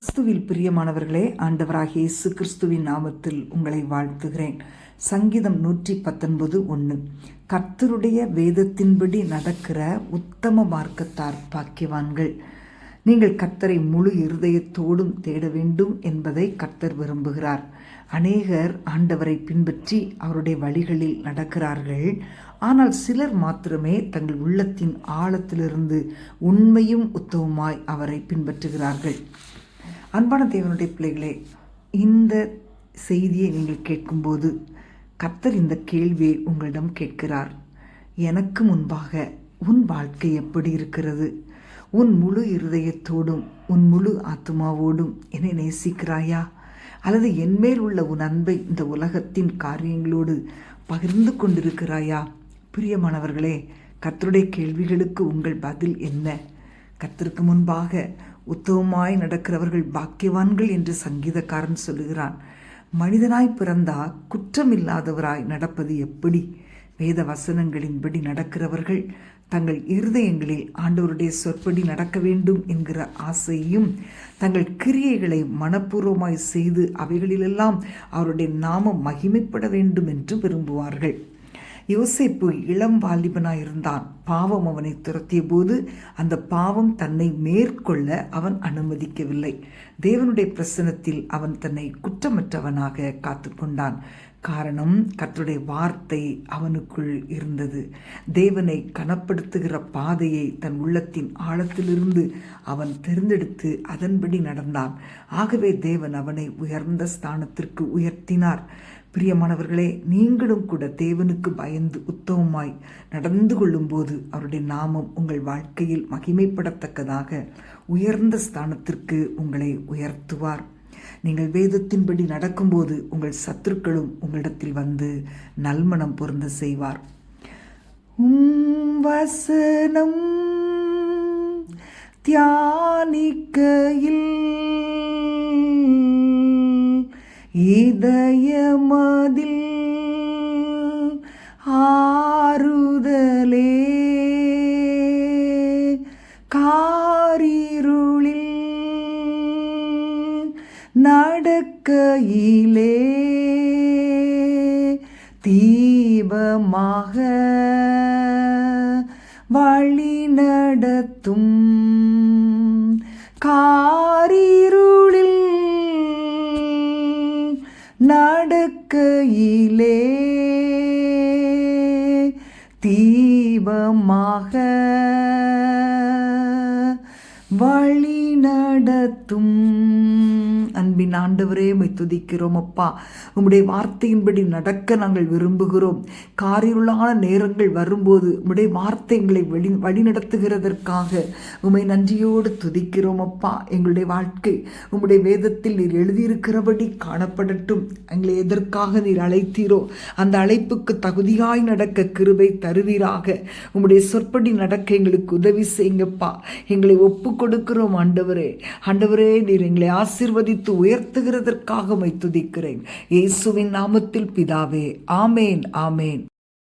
கிறிஸ்துவில் பிரியமானவர்களே, ஆண்டவராகிய இயேசு கிறிஸ்துவின் நாமத்தில் உங்களை வாழ்த்துகிறேன். சங்கீதம் 119:1. கர்த்தருடைய வேதத்தின்படி நடக்கிற உத்தம மார்க்கத்தார் பாக்கியவான்கள். நீங்கள் கர்த்தரை முழு இருதயத்தோடும் தேட வேண்டும் என்பதை கர்த்தர் விரும்புகிறார். அநேகர் ஆண்டவரை பின்பற்றி அவருடைய வழிகளில் நடக்கிறார்கள். ஆனால் சிலர் மாத்திரமே தங்கள் உள்ளத்தின் ஆழத்திலிருந்து உண்மையும் உத்தமமாய் அவரை பின்பற்றுகிறார்கள். அன்பான தேவனுடைய பிள்ளைகளே, இந்த செய்தியை நீங்கள் கேட்கும்போது கர்த்தர் இந்த கேள்வியை உங்களிடம் கேட்கிறார். எனக்கு முன்பாக உன் வாழ்க்கை எப்படி இருக்கிறது? உன் முழு இருதயத்தோடும் உன் முழு ஆத்துமாவோடும் என்னை நேசிக்கிறாயா? அல்லது என்மேல் உள்ள உன் அன்பை இந்த உலகத்தின் காரியங்களோடு பகிர்ந்து கொண்டிருக்கிறாயா? பிரியமானவர்களே, கர்த்தருடைய கேள்விகளுக்கு உங்கள் பதில் என்ன? கர்த்தருக்கு முன்பாக உத்தமமாய் நடக்கிறவர்கள் பாக்கியவான்கள் என்று சங்கீதக்காரன் சொல்லுகிறான். மனிதனாய் பிறந்தா குற்றமில்லாதவராய் நடப்பது எப்படி? வேத வசனங்களின்படி நடக்கிறவர்கள் தங்கள் இருதயங்களில் ஆண்டவருடைய சொற்படி நடக்க வேண்டும் என்கிற ஆசையும், தங்கள் கிரியைகளை மனப்பூர்வமாய் செய்து அவைகளிலெல்லாம் அவருடைய நாமம் மகிமைப்பட வேண்டும் என்று விரும்புவார்கள். யோசேப்பு இளம் வாலிபனாயிருந்தான். பாவம் அவனை துரத்திய போது அந்த பாவம் தன்னை மேற்கொள்ள அவன் அனுமதிக்கவில்லை. தேவனுடைய பிரசன்னத்தில் அவன் தன்னை குற்றமற்றவனாக காத்து கொண்டான். காரணம், கர்த்தருடைய வார்த்தை அவனுக்குள் இருந்தது. தேவனை கனப்படுத்துகிற பாதையை தன் உள்ளத்தின் ஆழத்திலிருந்து அவன் தேர்ந்தெடுத்து அதன்படி நடந்தான். ஆகவே தேவன் அவனை உயர்ந்த ஸ்தானத்திற்கு உயர்த்தினார். பிரியமானவர்களே, நீங்களும் கூட தேவனுக்கு பயந்து உத்தமமாய் நடந்து கொள்ளும்போது அவருடைய நாமம் உங்கள் வாழ்க்கையில் மகிமைப்படத்தக்கதாக உயர்ந்த ஸ்தானத்திற்கு உங்களை உயர்த்துவார். நீங்கள் வேதத்தின்படி நடக்கும்போது உங்கள் சத்துருக்களும் உங்களிடத்தில் வந்து நல்மனம் பொருந்த செய்வார். வசனம் தியானிக்கையில் இதயமதில் ஆறுதலே, காரிருளில் நடக்கையிலே தீபமாக வழி நடத்தும், காரிருளில் நடக்கையிலே தீபமாக வழி நடத்தும். அன்பின் ஆண்டவரே, உம்மை துதிக்கிறோம் அப்பா. உம்முடைய வார்த்தையின்படி நடக்க நாங்கள் விரும்புகிறோம். காரிருளான நேரங்கள் வரும்போது உம்முடைய வார்த்தை எங்களை வழிநடத்துகிறதற்காக உம்மை நன்றியோடு துதிக்கிறோம் அப்பா. எங்களுடைய வாழ்க்கை உம்முடைய வேதத்தில் நீர் எழுதியிருக்கிறபடி காணப்படட்டும். எங்களை எதற்காக நீர் அழைத்தீரோ அந்த அழைப்புக்கு தகுதியாய் நடக்க கிருபை தருவீராக. உம்முடைய சொற்படி நடக்க எங்களுக்கு உதவி செய்யுங்கப்பா. எங்களை ஒப்பு கொடுக்கிறோம் ஆண்டவரே. ஆண்டவரே, நீர் எங்களை ஆசீர்வதித்து உயர்த்துகிறதற்காக உம்மை துதிக்கிறேன். இயேசுவின் நாமத்தில் பிதாவே, ஆமேன், ஆமேன்.